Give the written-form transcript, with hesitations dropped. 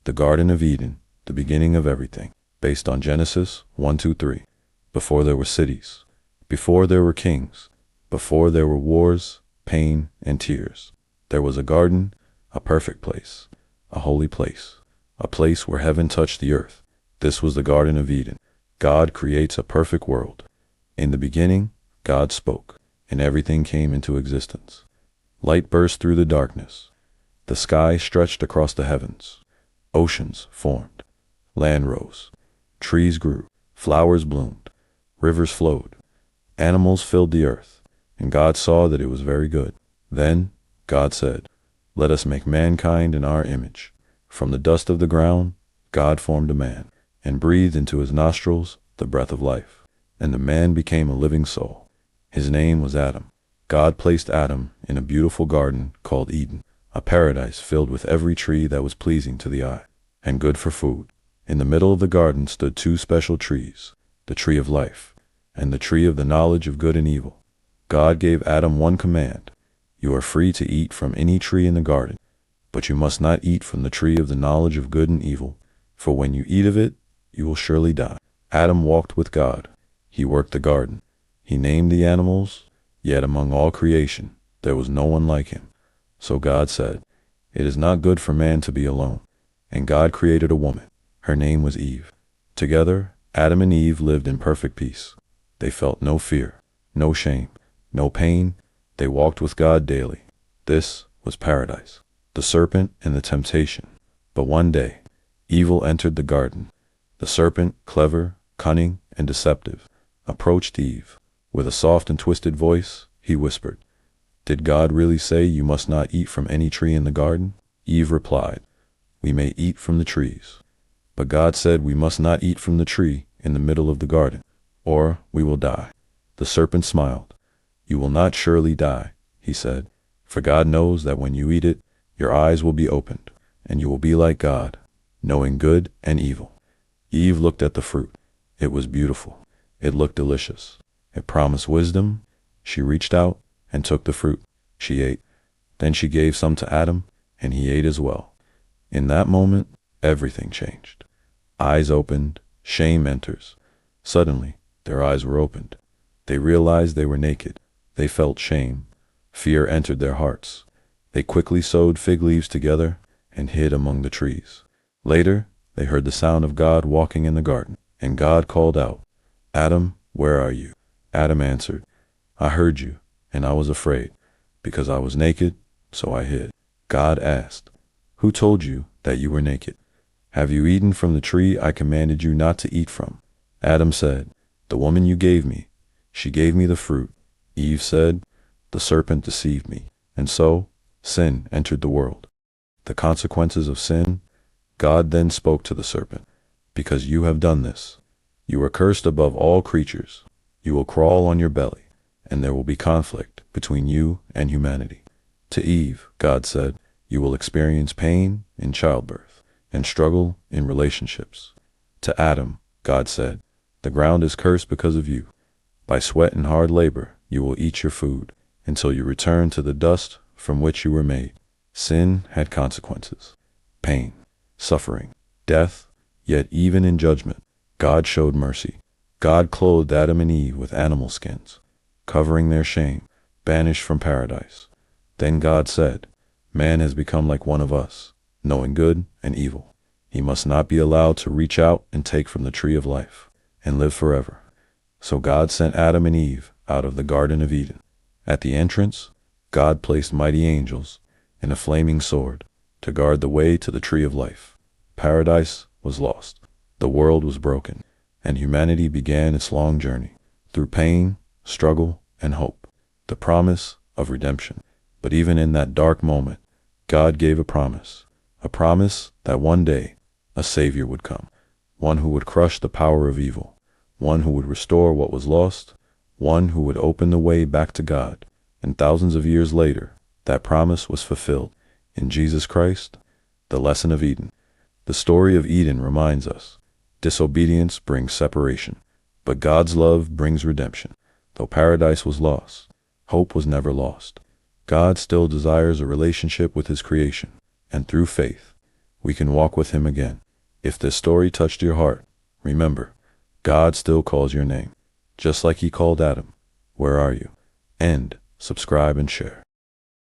The Garden of Eden, the beginning of everything, based on Genesis 1-3. Before there were cities, before there were kings, before there were wars, pain, and tears, there was a garden, a perfect place, a holy place, a place where heaven touched the earth. This was the Garden of Eden. God creates a perfect world. In the beginning, God spoke, and everything came into existence. Light burst through the darkness. The sky stretched across the heavens. Oceans formed. Land rose. Trees grew. Flowers bloomed. Rivers flowed. Animals filled the earth. And God saw that it was very good. Then God said, "Let us make mankind in our image. From the dust of the ground, God formed a man, and breathed into his nostrils the breath of life. And the man became a living soul. His name was Adam. God placed Adam in a beautiful garden called Eden, a paradise filled with every tree that was pleasing to the eye and good for food. In the middle of the garden stood two special trees, the tree of life and the tree of the knowledge of good and evil. God gave Adam one command: you are free to eat from any tree in the garden, but you must not eat from the tree of the knowledge of good and evil, for when you eat of it, you will surely die. Adam walked with God. He worked the garden. He named the animals, yet among all creation, there was no one like him. So God said, "It is not good for man to be alone." And God created a woman. Her name was Eve. Together, Adam and Eve lived in perfect peace. They felt no fear, no shame, no pain. They walked with God daily. This was paradise. The serpent and the temptation. But one day, evil entered the garden. The serpent, clever, cunning, and deceptive, approached Eve. With a soft and twisted voice, he whispered, "Did God really say you must not eat from any tree in the garden?" Eve replied, "We may eat from the trees, but God said we must not eat from the tree in the middle of the garden, or we will die." The serpent smiled. "You will not surely die," he said, "for God knows that when you eat it, your eyes will be opened, and you will be like God, knowing good and evil." Eve looked at the fruit. It was beautiful. It looked delicious. It promised wisdom. She reached out and took the fruit. She ate. Then she gave some to Adam, and he ate as well. In that moment, everything changed. Eyes opened. Shame enters. Suddenly, their eyes were opened. They realized they were naked. They felt shame. Fear entered their hearts. They quickly sewed fig leaves together and hid among the trees. Later, they heard the sound of God walking in the garden, and God called out, "Adam, where are you?" Adam answered, "I heard you, and I was afraid, because I was naked, so I hid." God asked, "Who told you that you were naked? Have you eaten from the tree I commanded you not to eat from?" Adam said, "The woman you gave me, she gave me the fruit." Eve said, "The serpent deceived me." And so, sin entered the world. The consequences of sin. God then spoke to the serpent, "Because you have done this, you are cursed above all creatures. You will crawl on your belly, and there will be conflict between you and humanity." To Eve, God said, "You will experience pain in childbirth and struggle in relationships." To Adam, God said, "The ground is cursed because of you. By sweat and hard labor, you will eat your food until you return to the dust from which you were made." Sin had consequences, pain, suffering, death, yet even in judgment, God showed mercy. God clothed Adam and Eve with animal skins, covering their shame, banished from paradise. Then God said, "Man has become like one of us, knowing good and evil. He must not be allowed to reach out and take from the tree of life and live forever." So God sent Adam and Eve out of the Garden of Eden. At the entrance, God placed mighty angels and a flaming sword to guard the way to the tree of life. Paradise was lost. The world was broken, and humanity began its long journey through pain, struggle, and hope, the promise of redemption. But even in that dark moment, God gave a promise that one day a Savior would come, one who would crush the power of evil, one who would restore what was lost, one who would open the way back to God. And thousands of years later, that promise was fulfilled in Jesus Christ, the lesson of Eden. The story of Eden reminds us, disobedience brings separation, but God's love brings redemption. Though paradise was lost, hope was never lost. God still desires a relationship with his creation, and through faith, we can walk with him again. If this story touched your heart, remember, God still calls your name, just like he called Adam. Where are you? And subscribe and share.